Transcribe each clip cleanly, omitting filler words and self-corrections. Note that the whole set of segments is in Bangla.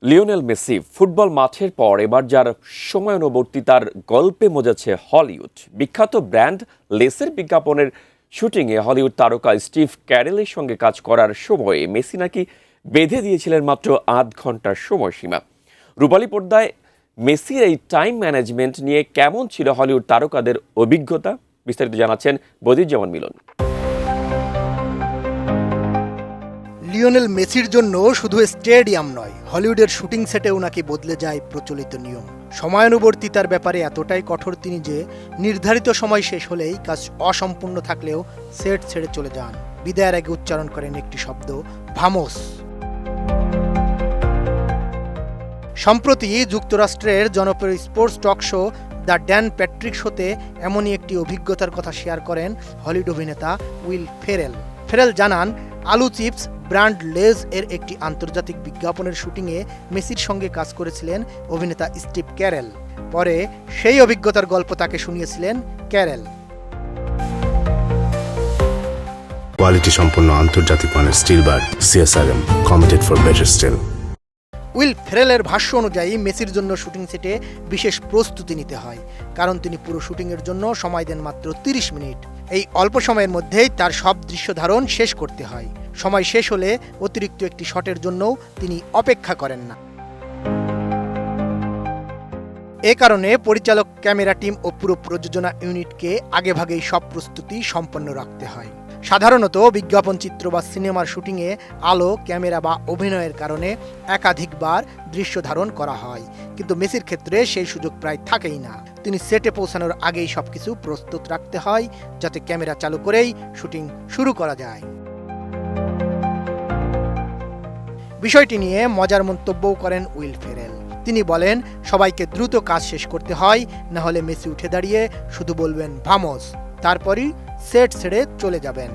লিওনেল মেসি ফুটবল মাঠের পর এবার যার সময়ানুবর্তী তার গল্পে মজাচ্ছে হলিউড। বিখ্যাত ব্র্যান্ড লেসের বিজ্ঞাপনের শুটিংয়ে হলিউড তারকা স্টিভ ক্যারেলের সঙ্গে কাজ করার সময়ে মেসি নাকি বেঁধে দিয়েছিলেন মাত্র ৮ ঘন্টার সময়সীমা। রূপালী পর্দায় মেসির এই টাইম ম্যানেজমেন্ট নিয়ে কেমন ছিল হলিউড তারকাদের অভিজ্ঞতা, বিস্তারিত জানাচ্ছেন বদিউজ্জামান মিলন। লিওনেল মেসির জন্য শুধু স্টেডিয়াম নয়, হলিউডের শুটিং সেটেও নাকি বদলে যায় প্রচলিত নিয়ম। সময়ানুবর্তিতার ব্যাপারে এতটাই কঠোর তিনি যে নির্ধারিত সময় শেষ হলেই কাজ অসম্পূর্ণ থাকলেও সেট ছেড়ে চলে যান। বিদায়ের আগে উচ্চারণ করেন একটি শব্দ, ভামোস। সম্প্রতি যুক্তরাষ্ট্রের জনপ্রিয় sports talk show the Dan Patrick শোতে এমনই একটি অভিজ্ঞতার কথা শেয়ার করেন হলিউড অভিনেতা উইল ফেরেল। ফেরেল জানান, আলু চিপস ব্র্যান্ড লেজ এর একটি আন্তর্জাতিক বিজ্ঞাপনের শুটিংয়ে মেসির সঙ্গে কাজ করেছিলেন অভিনেতা স্টিভ ক্যারেল। পরে সেই অভিজ্ঞতার গল্প তাকে শুনিয়েছিলেন ক্যারেল। কোয়ালিটি সম্পন্ন আন্তর্জাতিক মানের steel bar CSRM, committed for better steel. Will ফেরেলের ভাষ্য অনুযায়ী মেসির জন্য শুটিং সেটে বিশেষ প্রস্তুতি নিতে হয়, কারণ তিনি পুরো শুটিংয়ের জন্য সময় দেন মাত্র ৩০ মিনিট। এই অল্প সময়ের মধ্যেই তার সব দৃশ্য ধারণ শেষ করতে হয়। সময় শেষ হলে অতিরিক্ত একটি শটের জন্যও তিনি অপেক্ষা করেন না। এ কারণে পরিচালক, ক্যামেরা টিম ও পুরো প্রযোজনা ইউনিটকে আগেভাগেই সব প্রস্তুতি সম্পন্ন রাখতে হয়। সাধারণত বিজ্ঞাপন চিত্র বা সিনেমার শুটিংয়ে আলো, ক্যামেরা বা অভিনয়ের কারণে একাধিকবার দৃশ্য ধারণ করা হয়, কিন্তু মেসির ক্ষেত্রে সেই সুযোগ প্রায় থাকেই না। তিনি সেটে পৌঁছানোর আগেই সবকিছু প্রস্তুত রাখতে হয়, যাতে ক্যামেরা চালু করেই শুটিং শুরু করা যায়। বিষয়টি নিয়ে মজার মন্তব্যও করেন উইল ফেরেল। তিনি বলেন, সবাইকে দ্রুত কাজ শেষ করতে হয়, না হলে মেসি উঠে দাঁড়িয়ে শুধু বলবেন ভামোস, তারপরই সেট ছেড়ে চলে যাবেন।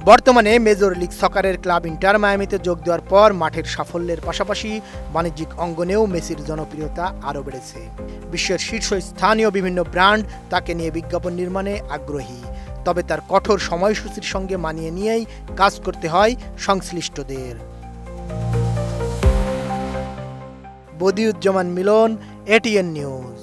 বর্তমানে মেজর লিগ সকারের ক্লাব ইন্টার মায়ামিতে যোগ দেওয়ার পর মাঠের সাফল্যের পাশাপাশি বাণিজ্যিক অঙ্গনেও মেসির জনপ্রিয়তা আরও বেড়েছে। বিশ্বের শীর্ষস্থানীয় বিভিন্ন ব্র্যান্ড তাকে নিয়ে বিজ্ঞাপন নির্মাণে আগ্রহী, তবে তার কঠোর সময়সূচির সঙ্গে মানিয়ে নিয়েই কাজ করতে হয় সংশ্লিষ্টদের। বদিউজ্জামান মিলন, এটিএন নিউজ।